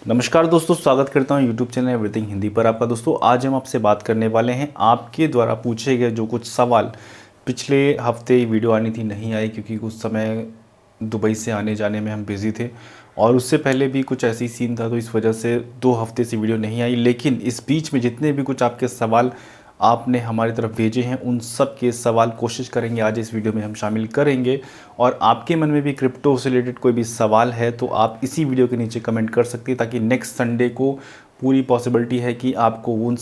नमस्कार दोस्तों, स्वागत करता हूं यूट्यूब चैनल एवरीथिंग हिंदी पर आपका। दोस्तों आज हम आपसे बात करने वाले हैं आपके द्वारा पूछे गए जो कुछ सवाल पिछले हफ्ते वीडियो आनी थी, नहीं आई क्योंकि उस समय दुबई से आने जाने में हम बिज़ी थे और उससे पहले भी कुछ ऐसी सीन था, तो इस वजह से 2 हफ्ते से वीडियो नहीं आई। लेकिन इस बीच में जितने भी कुछ आपके सवाल आपने हमारी तरफ भेजे हैं उन सब के सवाल कोशिश करेंगे आज इस वीडियो में हम शामिल करेंगे। और आपके मन में भी क्रिप्टो से रिलेटेड कोई भी सवाल है तो आप इसी वीडियो के नीचे कमेंट कर सकते हैं, ताकि नेक्स्ट संडे को पूरी पॉसिबिलिटी है कि आपको उन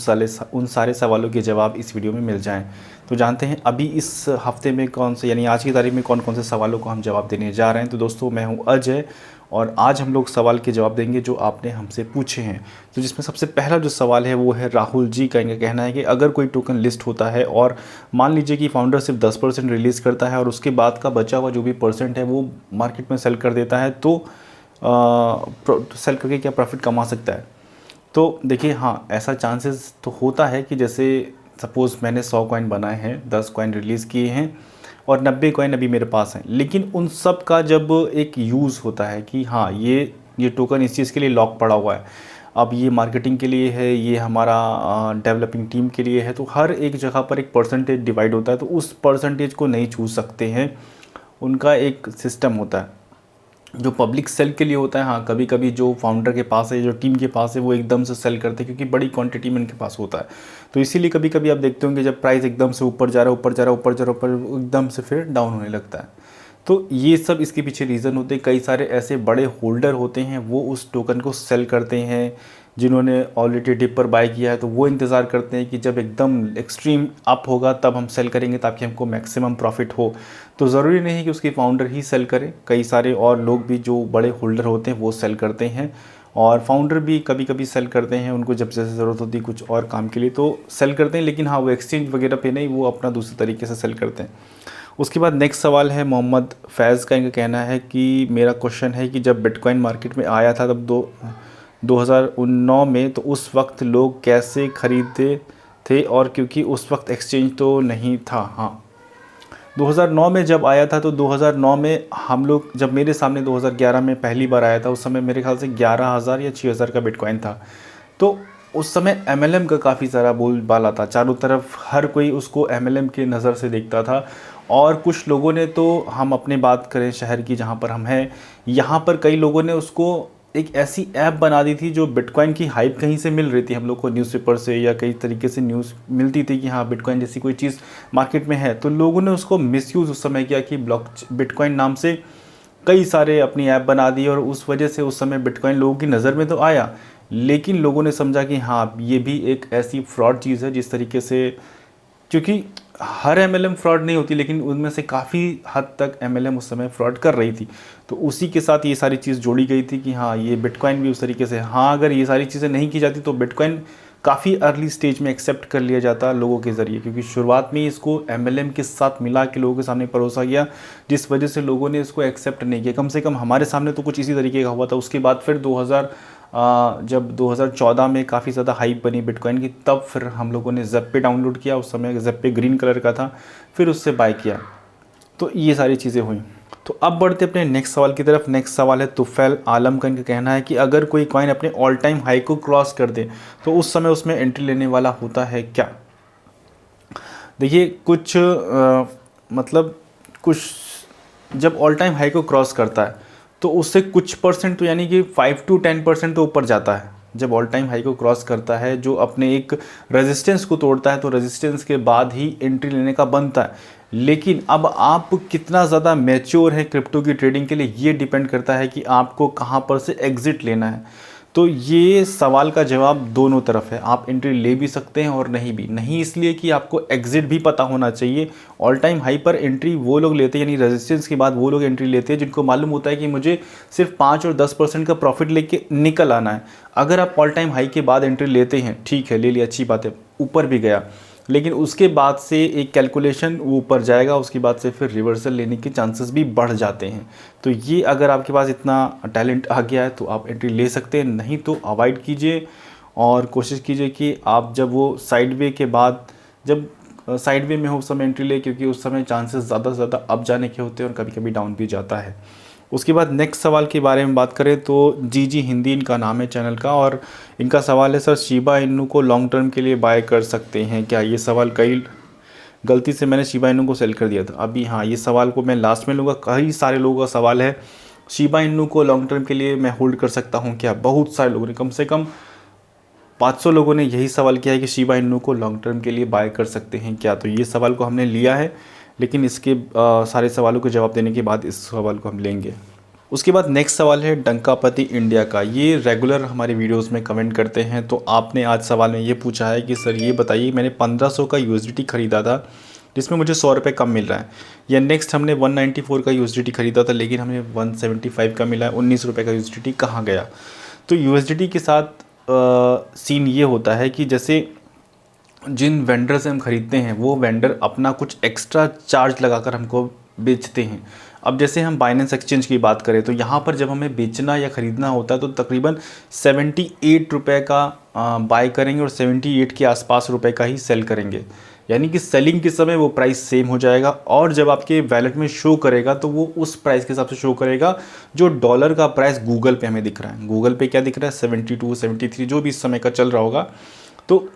सारे सवालों के जवाब इस वीडियो में मिल जाएं। तो जानते हैं अभी इस हफ्ते में कौन से, यानी आज की तारीख में कौन कौन से सवालों को हम जवाब देने जा रहे हैं। तो दोस्तों मैं हूं अजय और आज हम लोग सवाल के जवाब देंगे जो आपने हमसे पूछे हैं। तो जिसमें सबसे पहला जो सवाल है वो है राहुल जी का। इनका कहना है कि अगर कोई टोकन लिस्ट होता है और मान लीजिए कि फाउंडर सिर्फ 10% रिलीज़ करता है और उसके बाद का बचा हुआ जो भी परसेंट है वो मार्केट में सेल कर देता है, तो सेल करके क्या प्रॉफिट कमा सकता है। तो देखिए हाँ, ऐसा चांसेस तो होता है कि जैसे सपोज़ मैंने 100 कॉइन बनाए हैं, 10 कॉइन रिलीज़ किए हैं और 90 कॉइन अभी मेरे पास हैं, लेकिन उन सब का जब एक यूज़ होता है कि हाँ ये टोकन इस चीज़ के लिए लॉक पड़ा हुआ है, अब ये मार्केटिंग के लिए है, ये हमारा डेवलपिंग टीम के लिए है, तो हर एक जगह पर एक परसेंटेज डिवाइड होता है, तो उस परसेंटेज को नहीं छू सकते हैं। उनका एक सिस्टम होता है जो पब्लिक सेल के लिए होता है। हाँ, कभी कभी जो फाउंडर के पास है, जो टीम के पास है, वो एकदम से सेल करते हैं क्योंकि बड़ी क्वांटिटी में इनके पास होता है। तो इसीलिए कभी कभी आप देखते होंगे जब प्राइस एकदम से ऊपर जा रहा है, ऊपर जा रहा है, ऊपर जा रहा है, ऊपर एकदम से फिर डाउन होने लगता है। तो ये सब इसके पीछे रीज़न होते हैं। कई सारे ऐसे बड़े होल्डर होते हैं वो उस टोकन को सेल करते हैं, जिन्होंने ऑलरेडी डिप पर बाय किया है, तो वो इंतज़ार करते हैं कि जब एकदम एक्सट्रीम अप होगा तब हम सेल करेंगे ताकि हमको मैक्सिमम प्रॉफिट हो। तो ज़रूरी नहीं कि उसकी फाउंडर ही सेल करे, कई सारे और लोग भी जो बड़े होल्डर होते हैं वो सेल करते हैं और फाउंडर भी कभी कभी सेल करते हैं। उनको जब जैसे ज़रूरत होती है कुछ और काम के लिए तो सेल करते हैं, लेकिन हाँ वो एक्सचेंज वगैरह पे नहीं, वो अपना दूसरे तरीके से सेल करते हैं। उसके बाद नेक्स्ट सवाल है मोहम्मद फैज़ का। इनका कहना है कि मेरा क्वेश्चन है कि जब बिटकॉइन मार्केट में आया था तब 2009 में, तो उस वक्त लोग कैसे खरीदते थे, और क्योंकि उस वक्त एक्सचेंज तो नहीं था। हाँ, 2009 में जब आया था तो 2009 में हम लोग, जब मेरे सामने 2011 में पहली बार आया था, उस समय मेरे ख्याल से 11,000 या 6,000 का बिटकॉइन था। तो उस समय MLM का काफ़ी सारा बोलबाला था, चारों तरफ हर कोई उसको MLM के नज़र से देखता था। और कुछ लोगों ने, तो हम अपने बात करें शहर की जहाँ पर हम हैं, यहाँ पर कई लोगों ने उसको एक ऐसी ऐप बना दी थी जो बिटकॉइन की हाइप कहीं से मिल रही थी हम लोग को, न्यूज़पेपर से या कई तरीके से न्यूज़ मिलती थी कि हाँ बिटकॉइन जैसी कोई चीज़ मार्केट में है। तो लोगों ने उसको मिसयूज़ उस समय किया कि बिटकॉइन नाम से कई सारे अपनी ऐप बना दी और उस वजह से उस समय बिटकॉइन लोगों की नज़र में तो आया, लेकिन लोगों ने समझा कि हाँ ये भी एक ऐसी फ्रॉड चीज़ है जिस तरीके से, क्योंकि हर MLM फ्रॉड नहीं होती लेकिन उनमें से काफ़ी हद तक MLM उस समय फ्रॉड कर रही थी। तो उसी के साथ ये सारी चीज़ जोड़ी गई थी कि हाँ ये बिटकॉइन भी उस तरीके से, हाँ अगर ये सारी चीज़ें नहीं की जाती तो बिटकॉइन काफ़ी अर्ली स्टेज में एक्सेप्ट कर लिया जाता लोगों के ज़रिए, क्योंकि शुरुआत में इसको MLM के साथ मिला के लोगों के सामने परोसा गया, जिस वजह से लोगों ने इसको एक्सेप्ट नहीं किया। कम से कम हमारे सामने तो कुछ इसी तरीके का हुआ था। उसके बाद फिर जब 2014 में काफ़ी ज़्यादा हाइप बनी बिटकॉइन की, तब फिर हम लोगों ने ज़ेप पे डाउनलोड किया। उस समय ज़ेप पे ग्रीन कलर का था, फिर उससे बाय किया। तो ये सारी चीज़ें हुई। तो अब बढ़ते अपने नेक्स्ट सवाल की तरफ। नेक्स्ट सवाल है तुफैल आलम का। इनका कहना है कि अगर कोई कॉइन अपने ऑल टाइम हाई को क्रॉस कर दे तो उस समय उसमें एंट्री लेने वाला होता है क्या। देखिए कुछ मतलब कुछ जब ऑल टाइम हाई को क्रॉस करता है तो उससे कुछ परसेंट, तो यानी कि 5 to 10% तो ऊपर जाता है। जब ऑल टाइम हाई को क्रॉस करता है, जो अपने एक रेजिस्टेंस को तोड़ता है, तो रेजिस्टेंस के बाद ही एंट्री लेने का बनता है। लेकिन अब आप कितना ज़्यादा मैच्योर है क्रिप्टो की ट्रेडिंग के लिए, ये डिपेंड करता है कि आपको कहाँ पर से एग्ज़िट लेना है। तो ये सवाल का जवाब दोनों तरफ है, आप एंट्री ले भी सकते हैं और नहीं भी। नहीं इसलिए कि आपको एग्ज़िट भी पता होना चाहिए। ऑल टाइम हाई पर एंट्री वो लोग लेते हैं, यानी रेजिस्टेंस के बाद वो लोग एंट्री लेते हैं जिनको मालूम होता है कि मुझे सिर्फ 5 और 10% का प्रॉफिट लेके निकल आना है। अगर आप ऑल टाइम हाई के बाद एंट्री लेते हैं, ठीक है, ले लिया, अच्छी बात है, ऊपर भी गया, लेकिन उसके बाद से एक कैलकुलेशन वो ऊपर जाएगा, उसके बाद से फिर रिवर्सल लेने के चांसेस भी बढ़ जाते हैं। तो ये अगर आपके पास इतना टैलेंट आ गया है तो आप एंट्री ले सकते हैं, नहीं तो अवॉइड कीजिए और कोशिश कीजिए कि आप जब वो साइडवे के बाद, जब साइडवे में हो उस समय एंट्री ले, क्योंकि उस समय चांसेस ज़्यादा से ज़्यादा अप जाने के होते हैं और कभी कभी डाउन भी जाता है। उसके बाद नेक्स्ट सवाल के बारे में बात करें तो जी हिंदी इनका नाम है चैनल का, और इनका सवाल है सर शिबा इनू को लॉन्ग टर्म के लिए बाय कर सकते हैं क्या? ये सवाल कई गलती से मैंने शिबा इनू को सेल कर दिया था अभी। हाँ, ये सवाल को मैं लास्ट में लूँगा। कई सारे लोगों का सवाल है शिबा इनू को लॉन्ग टर्म के लिए मैं होल्ड कर सकता हूँ क्या? बहुत सारे लोगों ने, कम से कम 500 लोगों ने यही सवाल किया है कि शिबा इनू को लॉन्ग टर्म के लिए बाय कर सकते हैं क्या? तो ये सवाल को हमने लिया है, लेकिन इसके सारे सवालों के जवाब देने के बाद इस सवाल को हम लेंगे। उसके बाद नेक्स्ट सवाल है डंकापति इंडिया का। ये रेगुलर हमारे वीडियोस में कमेंट करते हैं, तो आपने आज सवाल में ये पूछा है कि सर ये बताइए, मैंने 1500 का यूएसडीटी ख़रीदा था जिसमें मुझे 100 रुपये कम मिल रहा है, या नेक्स्ट हमने 194 का यूएसडीटी ख़रीदा था लेकिन हमें 175 का मिला है, 19 रुपये का यूएसडीटी कहाँ गया? तो यूएसडीटी के साथ सीन ये होता है कि जैसे जिन वेंडर से हम ख़रीदते हैं वो वेंडर अपना कुछ एक्स्ट्रा चार्ज लगाकर हमको बेचते हैं। अब जैसे हम बाइनेंस एक्सचेंज की बात करें तो यहाँ पर जब हमें बेचना या ख़रीदना होता है तो तकरीबन 78 रुपये का बाय करेंगे और 78 के आसपास रुपए का ही सेल करेंगे, यानी कि सेलिंग के समय वो प्राइस सेम हो जाएगा और जब आपके वैलेट में शो करेगा तो वो उस प्राइस के हिसाब से शो करेगा जो डॉलर का प्राइस गूगल पे हमें दिख रहा है। गूगल पे क्या दिख रहा है? 72, 73 जो भी इस समय का चल रहा होगा, तो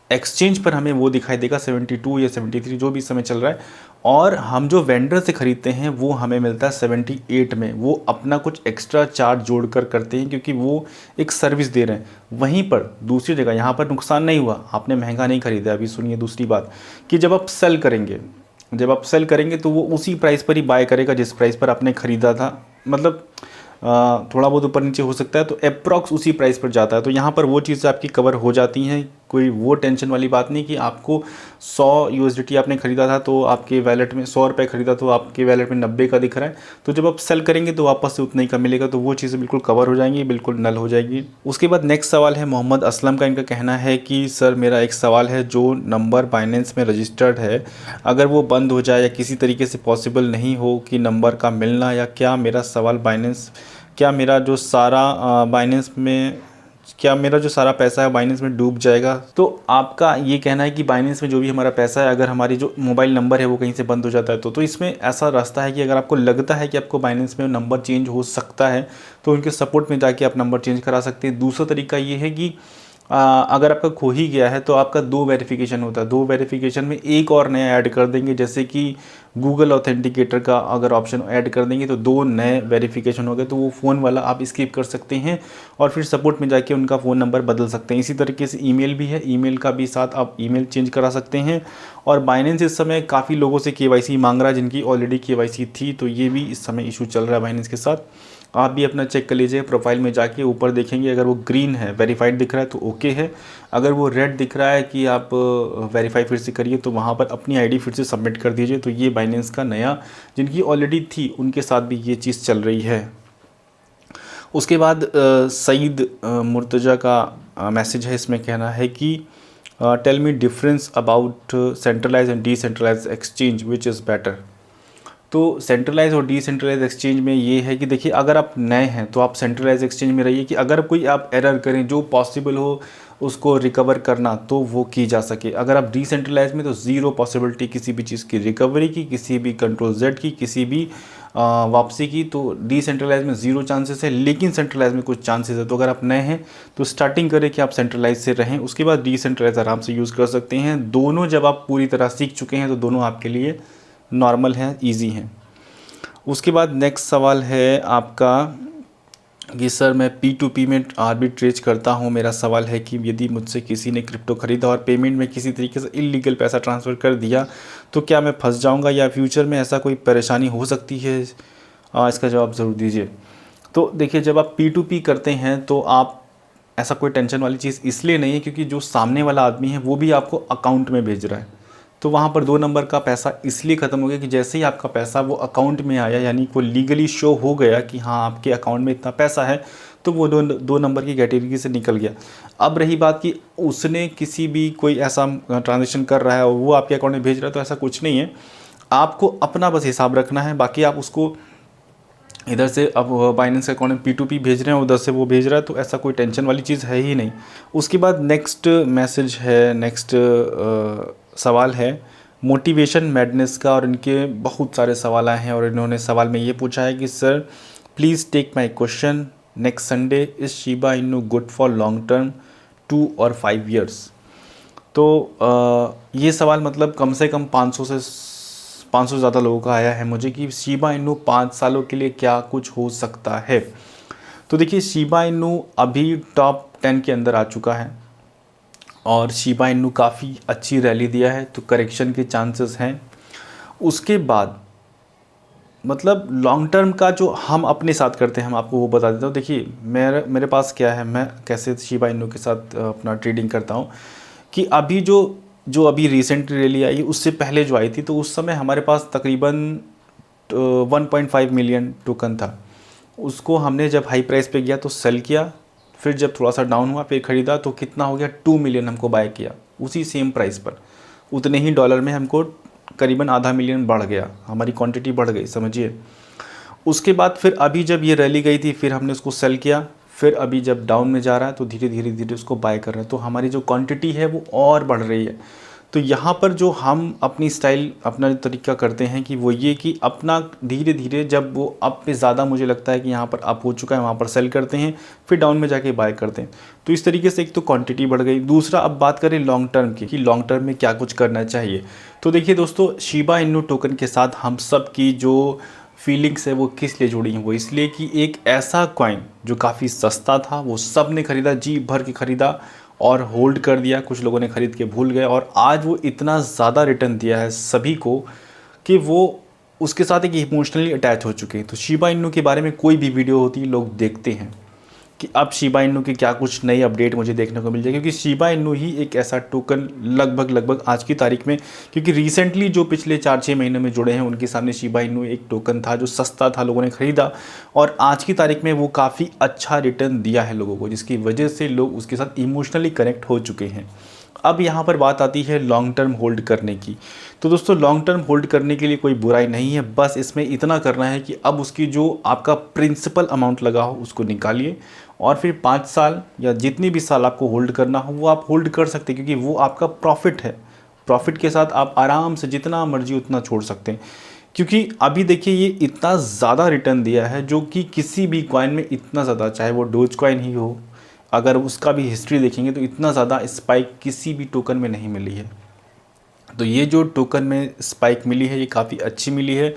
एक्सचेंज पर हमें वो दिखाई देगा 72 या 73 जो भी इस समय चल रहा है, और हम जो वेंडर से ख़रीदते हैं वो हमें मिलता है 78 में। वो अपना कुछ एक्स्ट्रा चार्ज जोड़कर करते हैं क्योंकि वो एक सर्विस दे रहे हैं। वहीं पर दूसरी जगह यहाँ पर नुकसान नहीं हुआ, आपने महंगा नहीं ख़रीदा। अभी सुनिए दूसरी बात कि जब आप सेल करेंगे तो वो उसी प्राइस पर ही बाय करेगा जिस प्राइस पर आपने ख़रीदा था, मतलब थोड़ा बहुत ऊपर नीचे हो सकता है, तो अप्रॉक्स उसी प्राइस पर जाता है। तो यहाँ पर वो चीज़ें आपकी कवर हो जाती हैं, कोई वो टेंशन वाली बात नहीं कि आपको 100 यूएसडीटी आपने ख़रीदा था तो आपके वैलेट में 100 रुपये ख़रीदा तो आपके वैलेट में 90 का दिख रहा है, तो जब आप सेल करेंगे तो वापस से उतना ही का मिलेगा। तो वो चीज़ें बिल्कुल कवर हो जाएंगी, बिल्कुल नल हो जाएगी। उसके बाद नेक्स्ट सवाल है मोहम्मद असलम का। इनका कहना है कि सर मेरा एक सवाल है, जो नंबर बाइनेंस में रजिस्टर्ड है अगर वो बंद हो जाए या किसी तरीके से पॉसिबल नहीं हो कि नंबर का मिलना, या क्या मेरा जो सारा पैसा है बाइनेंस में डूब जाएगा? तो आपका ये कहना है कि बाइनेंस में जो भी हमारा पैसा है अगर हमारी जो मोबाइल नंबर है वो कहीं से बंद हो जाता है तो इसमें ऐसा रास्ता है कि अगर आपको लगता है कि आपको बाइनेंस में नंबर चेंज हो सकता है तो उनके सपोर्ट में जाके आप नंबर चेंज करा सकते हैं। दूसरा तरीका ये है कि अगर आपका खो ही गया है तो आपका 2 वेरिफिकेशन होता है, 2 वेरिफिकेशन में एक और नया ऐड कर देंगे, जैसे कि गूगल ऑथेंटिकेटर का अगर ऑप्शन ऐड कर देंगे तो 2 नए वेरिफिकेशन हो गए, तो वो फ़ोन वाला आप स्किप कर सकते हैं और फिर सपोर्ट में जाके उनका फ़ोन नंबर बदल सकते हैं। इसी तरीके से ईमेल भी है, ईमेल का भी साथ आप ईमेल चेंज करा सकते हैं। और बाइनेंस इस समय काफ़ी लोगों से केवाईसी मांग रहा है जिनकी ऑलरेडी केवाईसी थी, तो ये भी इस समय इशू चल रहा है बाइनेंस के साथ। आप भी अपना चेक कर लीजिए, प्रोफाइल में जाके ऊपर देखेंगे अगर वो ग्रीन है वेरीफाइड दिख रहा है तो ओके है, अगर वो रेड दिख रहा है कि आप वेरीफाई फिर से करिए तो वहाँ पर अपनी आईडी फिर से सबमिट कर दीजिए। तो ये बाइनेंस का नया, जिनकी ऑलरेडी थी उनके साथ भी ये चीज़ चल रही है। उसके बाद सईद मुर्तज़ा का मैसेज है, इसमें कहना है कि tell me difference about centralise and decentralise exchange which is better. तो सेंट्रलाइज और डिसेंट्रलाइज एक्सचेंज में ये है कि देखिए अगर आप नए हैं तो आप सेंट्रलाइज एक्सचेंज में रहिए कि अगर कोई आप एरर करें जो पॉसिबल हो उसको रिकवर करना तो वो की जा सके। अगर आप डिसेंट्रलाइज में तो ज़ीरो पॉसिबिलिटी किसी भी चीज़ की रिकवरी की, किसी भी कंट्रोल जेड की, किसी भी वापसी की। तो डिसेंट्रलाइज में ज़ीरो चांसेस है, लेकिन सेंट्रलाइज में कुछ चांसेस है। तो अगर आप नए हैं तो स्टार्टिंग करें कि आप सेंट्रलाइज से रहें, उसके बाद डिसेंट्रलाइज आराम से यूज़ कर सकते हैं। दोनों जब आप पूरी तरह सीख चुके हैं तो दोनों आपके लिए नॉर्मल हैं, ईजी हैं। उसके बाद नेक्स्ट सवाल है आपका कि सर मैं P2P में आर्बिट्रेज करता हूं, मेरा सवाल है कि यदि मुझसे किसी ने क्रिप्टो ख़रीदा और पेमेंट में किसी तरीके से इलीगल पैसा ट्रांसफ़र कर दिया तो क्या मैं फंस जाऊंगा या फ्यूचर में ऐसा कोई परेशानी हो सकती है? इसका जवाब ज़रूर दीजिए। तो देखिए जब आप P2P करते हैं तो आप ऐसा कोई टेंशन वाली चीज़ इसलिए नहीं है क्योंकि जो सामने वाला आदमी है वो भी आपको अकाउंट में भेज रहा है, तो वहाँ पर 2 नंबर का पैसा इसलिए ख़त्म हो गया कि जैसे ही आपका पैसा वो अकाउंट में आया, यानी वो लीगली शो हो गया कि हाँ आपके अकाउंट में इतना पैसा है, तो वो 2 नंबर की कैटेगरी से निकल गया। अब रही बात कि उसने किसी भी कोई ऐसा ट्रांजेक्शन कर रहा है और वो आपके अकाउंट में भेज रहा है, तो ऐसा कुछ नहीं है। आपको अपना बस हिसाब रखना है, बाकी आप उसको इधर से अब बाइनेंस अकाउंट में P2P भेज रहे हैं, उधर से वो भेज रहा है, तो ऐसा कोई टेंशन वाली चीज़ है ही नहीं। उसके बाद नेक्स्ट मैसेज है, नेक्स्ट सवाल है मोटिवेशन मैडनेस का, और इनके बहुत सारे सवाल आए हैं और इन्होंने सवाल में ये पूछा है कि sir please take my question next Sunday, is Shiba Inu good for long term 2 और 5 years। तो ये सवाल मतलब कम से कम 500 से ज़्यादा लोगों का आया है मुझे कि शिबा इनू 5 सालों के लिए क्या कुछ हो सकता है। तो देखिए, शिबा इनू अभी टॉप 10 के अंदर आ चुका है और शिबा इनू काफ़ी अच्छी रैली दिया है, तो करेक्शन के चांसेस हैं। उसके बाद मतलब लॉन्ग टर्म का जो हम अपने साथ करते हैं, हम आपको वो बता देता हूँ। देखिए, मेरे पास क्या है, मैं कैसे शिबा इनू के साथ अपना ट्रेडिंग करता हूँ कि अभी जो अभी रिसेंट रैली आई, उससे पहले जो आई थी, तो उस समय हमारे पास तकरीबन 1.5 मिलियन टोकन था। उसको हमने जब हाई प्राइस पे गया तो सेल किया, फिर जब थोड़ा सा डाउन हुआ फिर ख़रीदा, तो कितना हो गया, 2 मिलियन हमको बाय किया उसी सेम प्राइस पर। उतने ही डॉलर में हमको करीबन आधा मिलियन बढ़ गया, हमारी क्वांटिटी बढ़ गई, समझिए। उसके बाद फिर अभी जब ये रैली गई थी, फिर हमने उसको सेल किया, फिर अभी जब डाउन में जा रहा है तो धीरे धीरे उसको बाय कर रहे हैं, तो हमारी जो क्वांटिटी है वो और बढ़ रही है। तो यहाँ पर जो हम अपनी स्टाइल, अपना जो तरीका करते हैं कि वो ये कि अपना धीरे धीरे जब वो अप पे ज़्यादा मुझे लगता है कि यहाँ पर अप हो चुका है, वहाँ पर सेल करते हैं, फिर डाउन में जाके बाय करते हैं। तो इस तरीके से एक तो क्वांटिटी बढ़ गई। दूसरा, अब बात करें लॉन्ग टर्म की कि लॉन्ग टर्म में क्या कुछ करना चाहिए। तो देखिए दोस्तों, शिबा इनू टोकन के साथ हम सब की जो फीलिंग्स है वो किस लिए जुड़ी हैं, वो इसलिए कि एक ऐसा कॉइन जो काफ़ी सस्ता था, वो सब ने ख़रीदा, जी भर के ख़रीदा और होल्ड कर दिया। कुछ लोगों ने ख़रीद के भूल गए और आज वो इतना ज़्यादा रिटर्न दिया है सभी को कि वो उसके साथ एक इमोशनली अटैच हो चुके हैं। तो शिबा इनू के बारे में कोई भी वीडियो होती है, लोग देखते हैं कि अब शिबा इनू की क्या कुछ नई अपडेट मुझे देखने को मिल जाए, क्योंकि शिबा इनू ही एक ऐसा टोकन लगभग आज की तारीख में, क्योंकि रिसेंटली जो पिछले 4-6 महीने में जुड़े हैं उनके सामने शिबा इनू एक टोकन था जो सस्ता था, लोगों ने ख़रीदा और आज की तारीख में वो काफ़ी अच्छा रिटर्न दिया है लोगों को, जिसकी वजह से लोग उसके साथ इमोशनली कनेक्ट हो चुके हैं। अब यहाँ पर बात आती है लॉन्ग टर्म होल्ड करने की। तो दोस्तों, लॉन्ग टर्म होल्ड करने के लिए कोई बुराई नहीं है, बस इसमें इतना करना है कि अब उसकी जो आपका प्रिंसिपल अमाउंट लगा हो उसको निकालिए और फिर 5 साल या जितनी भी साल आपको होल्ड करना हो वो आप होल्ड कर सकते हैं, क्योंकि वो आपका प्रॉफिट है। प्रॉफिट के साथ आप आराम से जितना मर्जी उतना छोड़ सकते हैं, क्योंकि अभी देखिए ये इतना ज़्यादा रिटर्न दिया है जो कि किसी भी कॉइन में इतना ज़्यादा, चाहे वो डोज कॉइन ही हो, अगर उसका भी हिस्ट्री देखेंगे तो इतना ज़्यादा स्पाइक किसी भी टोकन में नहीं मिली है। तो ये जो टोकन में स्पाइक मिली है ये काफ़ी अच्छी मिली है।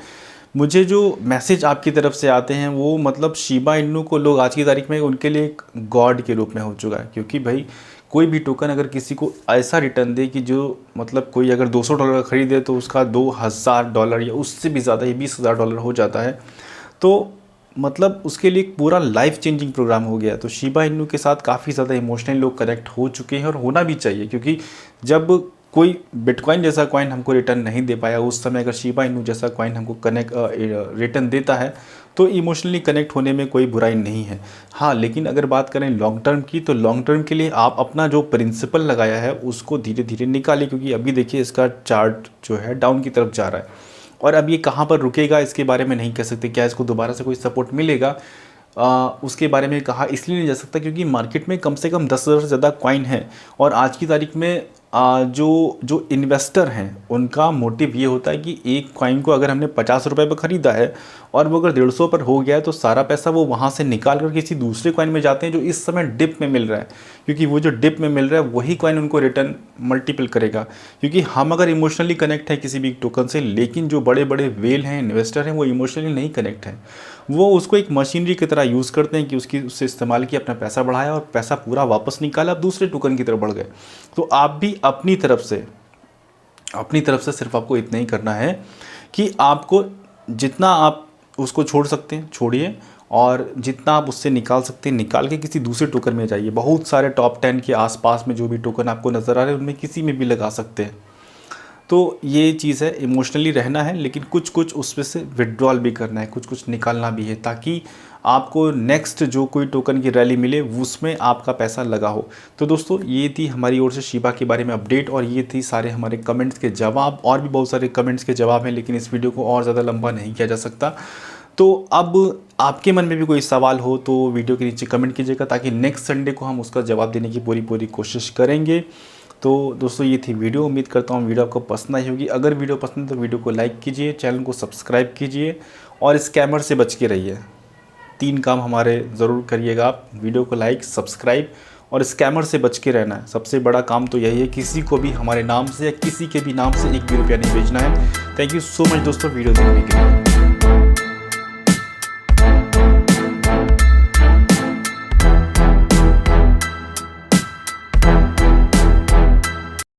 मुझे जो मैसेज आपकी तरफ से आते हैं वो मतलब शिबा इनू को लोग आज की तारीख में उनके लिए एक गॉड के रूप में हो चुका है, क्योंकि भाई कोई भी टोकन अगर किसी को ऐसा रिटर्न दे कि जो मतलब कोई अगर $200 का खरीदे तो उसका $2000 या उससे भी ज़्यादा, ये $20000 हो जाता है, तो मतलब उसके लिए एक पूरा लाइफ चेंजिंग प्रोग्राम हो गया। तो शिबा इनू के साथ काफ़ी ज़्यादा इमोशनली लोग कनेक्ट हो चुके हैं और होना भी चाहिए, क्योंकि जब कोई बिटकॉइन जैसा कॉइन हमको रिटर्न नहीं दे पाया उस समय अगर शिबा इनू जैसा कॉइन हमको रिटर्न देता है तो इमोशनली कनेक्ट होने में कोई बुराई नहीं है। हाँ, लेकिन अगर बात करें लॉन्ग टर्म की, तो लॉन्ग टर्म के लिए आप अपना जो प्रिंसिपल लगाया है उसको धीरे धीरे निकालिए, क्योंकि अभी देखिए इसका चार्ट जो है डाउन की तरफ जा रहा है और अब ये कहाँ पर रुकेगा इसके बारे में नहीं कह सकते। क्या इसको दोबारा से कोई सपोर्ट मिलेगा, उसके बारे में कहा इसलिए नहीं जा सकता क्योंकि मार्केट में कम से कम 10,000 से ज़्यादा कॉइन है और आज की तारीख में जो इन्वेस्टर हैं उनका मोटिव ये होता है कि एक कॉइन को अगर हमने 50 रुपये पर ख़रीदा है और वो अगर 150 पर हो गया है तो सारा पैसा वो वहाँ से निकाल कर किसी दूसरे कॉइन में जाते हैं जो इस समय डिप में मिल रहा है, क्योंकि वो जो डिप में मिल रहा है वही कॉइन उनको रिटर्न मल्टीपल करेगा। क्योंकि हम अगर इमोशनली कनेक्ट है किसी भी टोकन से, लेकिन जो बड़े बड़े वेल हैं, इन्वेस्टर हैं, वो इमोशनली नहीं कनेक्ट हैं, वो उसको एक मशीनरी की तरह यूज़ करते हैं कि उससे इस्तेमाल किया, अपना पैसा बढ़ाया और पैसा पूरा वापस निकाला, अब दूसरे टोकन की तरफ बढ़ गए। तो आप भी अपनी तरफ से सिर्फ आपको इतना ही करना है कि आपको जितना आप उसको छोड़ सकते हैं छोड़िए और जितना आप उससे निकाल सकते हैं निकाल के किसी दूसरे टोकन में जाइए। बहुत सारे टॉप 10 के आसपास में जो भी टोकन आपको नज़र आ रहे हैं उनमें किसी में भी लगा सकते हैं। तो ये चीज़ है, इमोशनली रहना है लेकिन कुछ कुछ उसमें से विड्रॉल भी करना है, कुछ कुछ निकालना भी है, ताकि आपको नेक्स्ट जो कोई टोकन की रैली मिले उसमें आपका पैसा लगा हो। तो दोस्तों, ये थी हमारी ओर से शिबा के बारे में अपडेट और ये थी सारे हमारे कमेंट्स के जवाब। और भी बहुत सारे कमेंट्स के जवाब हैं लेकिन इस वीडियो को और ज़्यादा लंबा नहीं किया जा सकता। तो अब आपके मन में भी कोई सवाल हो तो वीडियो के नीचे कमेंट कीजिएगा, ताकि नेक्स्ट संडे को हम उसका जवाब देने की पूरी कोशिश करेंगे। तो दोस्तों, ये थी वीडियो। उम्मीद करता हूँ वीडियो आपको पसंद आई होगी। अगर वीडियो पसंद है तो वीडियो को लाइक कीजिए, चैनल को सब्सक्राइब कीजिए और स्कैमर से बच के रहिए। 3 काम हमारे ज़रूर करिएगा आप। वीडियो को लाइक, सब्सक्राइब और स्कैमर से बच के रहना है। सबसे बड़ा काम तो यही है, किसी को भी हमारे नाम से या किसी के भी नाम से 1 भी रुपया नहीं भेजना है। थैंक यू सो मच दोस्तों वीडियो देखने के लिए।